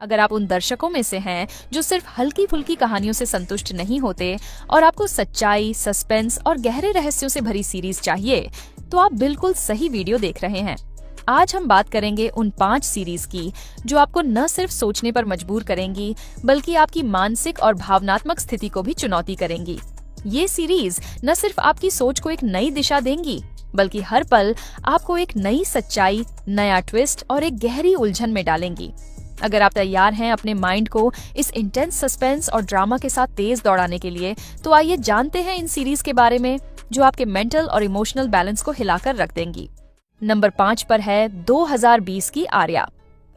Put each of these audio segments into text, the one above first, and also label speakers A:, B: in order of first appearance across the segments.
A: अगर आप उन दर्शकों में से हैं जो सिर्फ हल्की फुल्की कहानियों से संतुष्ट नहीं होते और आपको सच्चाई, सस्पेंस और गहरे रहस्यों से भरी सीरीज चाहिए, तो आप बिल्कुल सही वीडियो देख रहे हैं। आज हम बात करेंगे उन 5 सीरीज की जो आपको न सिर्फ सोचने पर मजबूर करेंगी, बल्कि आपकी मानसिक और भावनात्मक स्थिति को भी चुनौती करेंगी। ये सीरीज न सिर्फ आपकी सोच को एक नई दिशा देंगी, बल्कि हर पल आपको एक नई सच्चाई, नया ट्विस्ट और एक गहरी उलझन में डालेंगी। अगर आप तैयार हैं अपने माइंड को इस इंटेंस सस्पेंस और ड्रामा के साथ तेज दौड़ाने के लिए, तो आइए जानते हैं इन सीरीज के बारे में जो आपके मेंटल और इमोशनल बैलेंस को हिलाकर रख देंगी। नंबर 5 पर है 2020 की आर्या।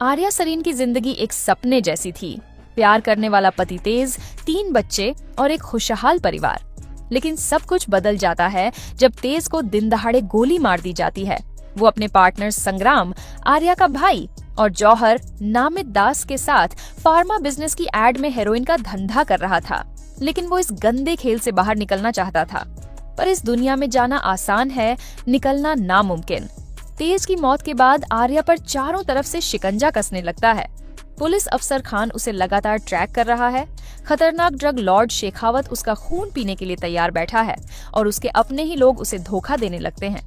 A: आर्या सरीन की जिंदगी एक सपने जैसी थी। प्यार करने वाला पति तेज, 3 बच्चे और एक खुशहाल परिवार। लेकिन सब कुछ बदल जाता है जब तेज को दिन दहाड़े गोली मार दी जाती है। वो अपने पार्टनर संग्राम, आर्या का भाई, और जौहर नामित दास के साथ फार्मा बिजनेस की एड में हेरोइन का धंधा कर रहा था। लेकिन वो इस गंदे खेल से बाहर निकलना चाहता था। पर इस दुनिया में जाना आसान है, निकलना नामुमकिन। तेज की मौत के बाद आर्या पर चारों तरफ से शिकंजा कसने लगता है। पुलिस अफसर खान उसे लगातार ट्रैक कर रहा है। खतरनाक ड्रग लॉर्ड शेखावत उसका खून पीने के लिए तैयार बैठा है और उसके अपने ही लोग उसे धोखा देने लगते हैं।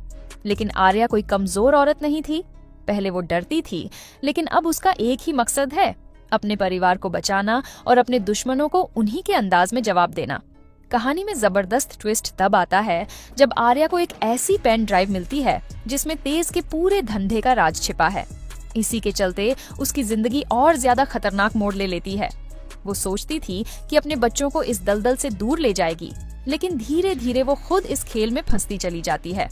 A: लेकिन आर्या कोई कमजोर औरत नहीं थी। पहले वो डरती थी, लेकिन अब उसका एक ही मकसद है, अपने परिवार को बचाना और अपने दुश्मनों को उन्हीं के अंदाज में जवाब देना। कहानी में जबरदस्त ट्विस्ट तब आता है जब आर्या को एक ऐसी पेन ड्राइव मिलती है जिसमें तेज के पूरे धंधे का राज छिपा है। इसी के चलते उसकी जिंदगी और ज्यादा खतरनाक मोड़ ले लेती है। वो सोचती थी कि अपने बच्चों को इस दलदल से दूर ले जाएगी, लेकिन धीरे धीरे वो खुद इस खेल में फंसती चली जाती है।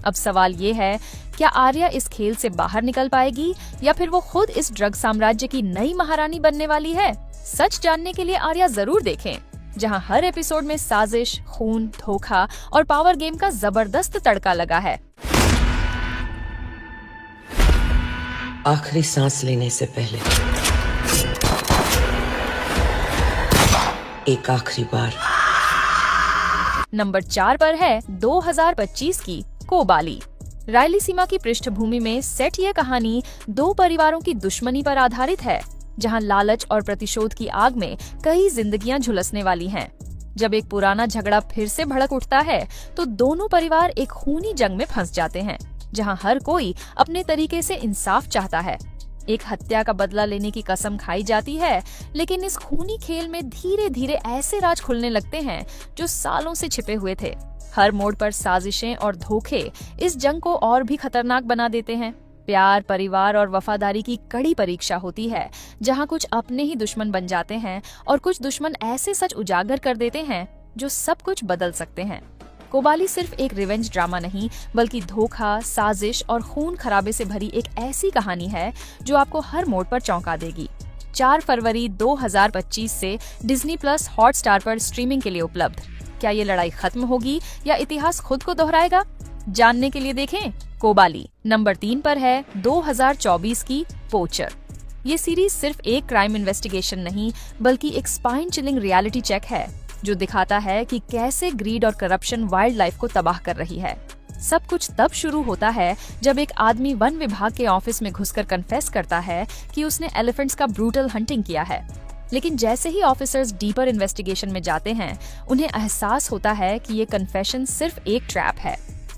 A: अब सवाल ये है, क्या आर्या इस खेल से बाहर निकल पाएगी या फिर वो खुद इस ड्रग साम्राज्य की नई महारानी बनने वाली है? सच जानने के लिए आर्या जरूर देखें, जहां हर एपिसोड में साजिश, खून, धोखा और पावर गेम का जबरदस्त तड़का लगा है।
B: आखिरी सांस लेने से पहले एक आखिरी बार।
A: नंबर 4 पर है 2025 की कोबाली। रायलीसीमा की पृष्ठभूमि में सेट यह कहानी 2 परिवारों की दुश्मनी पर आधारित है, जहां लालच और प्रतिशोध की आग में कई जिंदगियां झुलसने वाली हैं। जब एक पुराना झगड़ा फिर से भड़क उठता है, तो दोनों परिवार एक खूनी जंग में फंस जाते हैं, जहां हर कोई अपने तरीके से इंसाफ चाहता है। एक हत्या का बदला लेने की कसम खाई जाती है, लेकिन इस खूनी खेल में धीरे धीरे ऐसे राज खुलने लगते हैं जो सालों से छिपे हुए थे। हर मोड़ पर साजिशें और धोखे इस जंग को और भी खतरनाक बना देते हैं। प्यार, परिवार और वफादारी की कड़ी परीक्षा होती है, जहां कुछ अपने ही दुश्मन बन जाते हैं और कुछ दुश्मन ऐसे सच उजागर कर देते हैं जो सब कुछ बदल सकते हैं। कोबाली सिर्फ एक रिवेंज ड्रामा नहीं, बल्कि धोखा, साजिश और खून खराबे से भरी एक ऐसी कहानी है जो आपको हर मोड़ पर चौंका देगी। 4 फरवरी 2025 से डिज्नी प्लस हॉटस्टार पर स्ट्रीमिंग के लिए उपलब्ध। क्या ये लड़ाई खत्म होगी या इतिहास खुद को दोहराएगा? जानने के लिए देखें कोबाली। नंबर 3 पर है 2024 की पोचर। ये सीरीज सिर्फ एक क्राइम इन्वेस्टिगेशन नहीं, बल्कि एक स्पाइन चिलिंग रियलिटी चेक है जो दिखाता है कि कैसे ग्रीड और करप्शन वाइल्ड लाइफ को तबाह कर रही है। सब कुछ तब शुरू होता है जब एक आदमी वन विभाग के ऑफिस में घुसकर कन्फेस करता है कि उसने एलिफेंट्स का ब्रूटल हंटिंग किया है। लेकिन जैसे ही ऑफिसर्स डीपर इन्वेस्टिगेशन में जाते हैं, उन्हें एहसास होता है कि ये कन्फेशन सिर्फ एक ट्रैप है।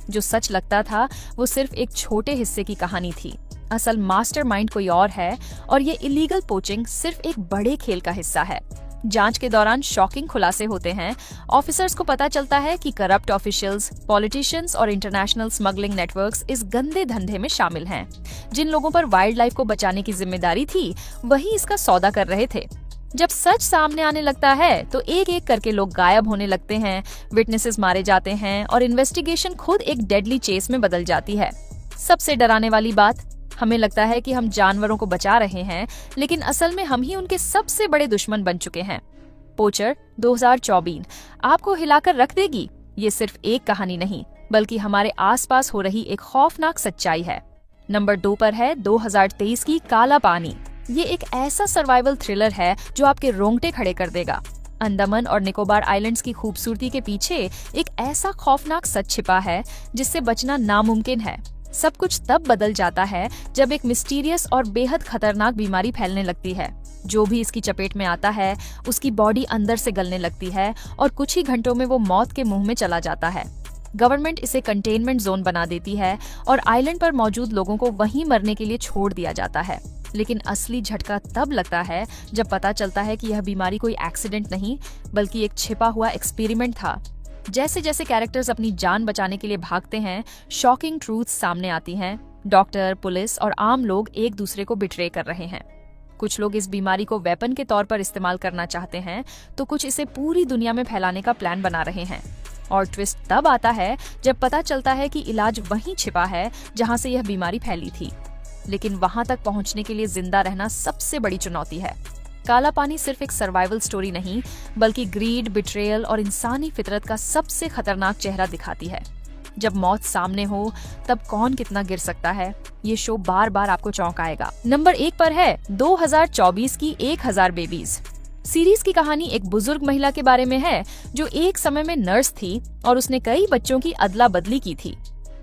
A: जो सच लगता था वो सिर्फ एक छोटे हिस्से की कहानी थी। असल मास्टरमाइंड कोई और है और ये इलीगल पोचिंग सिर्फ एक बड़े खेल का हिस्सा है। जांच के दौरान शॉकिंग खुलासे होते हैं। ऑफिसर्स को पता चलता है कि करप्ट ऑफिशियल्स, पॉलिटिशियंस और इंटरनेशनल स्मगलिंग नेटवर्क्स इस गंदे धंधे में शामिल हैं। जिन लोगों पर वाइल्ड लाइफ को बचाने की जिम्मेदारी थी, वही इसका सौदा कर रहे थे। जब सच सामने आने लगता है तो एक एक करके लोग गायब होने लगते हैं, विटनेसेस मारे जाते हैं और इन्वेस्टिगेशन खुद एक डेडली चेस में बदल जाती है। सबसे डराने वाली बात, हमें लगता है कि हम जानवरों को बचा रहे हैं, लेकिन असल में हम ही उनके सबसे बड़े दुश्मन बन चुके हैं। पोचर 2024 आपको हिलाकर रख देगी। ये सिर्फ एक कहानी नहीं, बल्कि हमारे आसपास हो रही एक खौफनाक सच्चाई है। नंबर 2 पर है 2023 की काला पानी। ये एक ऐसा सर्वाइवल थ्रिलर है जो आपके रोंगटे खड़े कर देगा। अंडमान और निकोबार आइलैंड्स की खूबसूरती के पीछे एक ऐसा खौफनाक सच छिपा है जिससे बचना नामुमकिन है। सब कुछ तब बदल जाता है जब एक मिस्टीरियस और बेहद खतरनाक बीमारी फैलने लगती है। जो भी इसकी चपेट में आता है उसकी बॉडी अंदर से गलने लगती है और कुछ ही घंटों में वो मौत के मुंह में चला जाता है। गवर्नमेंट इसे कंटेनमेंट जोन बना देती है और आइलैंड पर मौजूद लोगों को वहीं मरने के लिए छोड़ दिया जाता है। लेकिन असली झटका तब लगता है जब पता चलता है कि यह बीमारी कोई एक्सीडेंट नहीं बल्कि एक छिपा हुआ एक्सपेरिमेंट था। जैसे जैसे कैरेक्टर्स अपनी जान बचाने के लिए भागते हैं, शॉकिंग ट्रूथ्स सामने आती हैं। डॉक्टर, पुलिस और आम लोग एक दूसरे को बिट्रे कर रहे हैं। कुछ लोग इस बीमारी को वेपन के तौर पर इस्तेमाल करना चाहते हैं तो कुछ इसे पूरी दुनिया में फैलाने का प्लान बना रहे हैं। और ट्विस्ट तब आता है जब पता चलता है कि इलाज वहीं छिपा है जहां से यह बीमारी फैली थी। लेकिन वहां तक पहुंचने के लिए जिंदा रहना सबसे बड़ी चुनौती है। काला पानी सिर्फ एक सर्वाइवल स्टोरी नहीं बल्कि ग्रीड, बिट्रेयल और इंसानी फितरत का सबसे खतरनाक चेहरा दिखाती है। जब मौत सामने हो तब कौन कितना गिर सकता है, ये शो बार बार आपको चौंकाएगा। नंबर 1 पर है 2024 की 1000 बेबीज। सीरीज की कहानी एक बुजुर्ग महिला के बारे में है जो एक समय में नर्स थी और उसने कई बच्चों की अदला बदली की थी।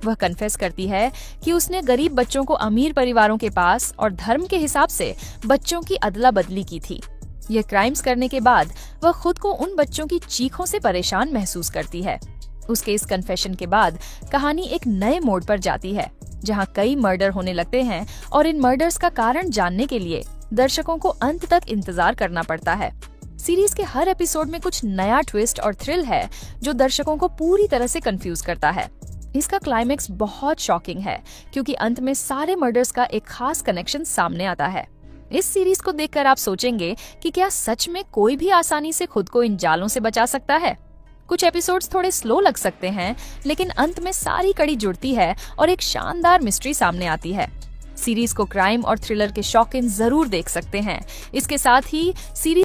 A: वह कन्फेस करती है कि उसने गरीब बच्चों को अमीर परिवारों के पास और धर्म के हिसाब से बच्चों की अदला बदली की थी। ये क्राइम्स करने के बाद वह खुद को उन बच्चों की चीखों से परेशान महसूस करती है। उसके इस कन्फेशन के बाद कहानी एक नए मोड़ पर जाती है जहां कई मर्डर होने लगते हैं और इन मर्डर्स का कारण जानने के लिए दर्शकों को अंत तक इंतजार करना पड़ता है। सीरीज के हर एपिसोड में कुछ नया ट्विस्ट और थ्रिल है जो दर्शकों को पूरी तरह से कंफ्यूज करता है। इसका क्लाइमेक्स बहुत शॉकिंग है क्योंकि अंत में सारे मर्डर्स का एक खास कनेक्शन सामने आता है। इस सीरीज को देखकर आप सोचेंगे कि क्या सच में कोई भी आसानी से खुद को इन जालों से बचा सकता है। कुछ एपिसोड्स थोड़े स्लो लग सकते हैं लेकिन अंत में सारी कड़ी जुड़ती है और एक शानदार मिस्ट्री सामने आती है। सीरीज को क्राइम और थ्रिलर के शौकीन जरूर देख सकते हैं। इसके साथ ही सीरीज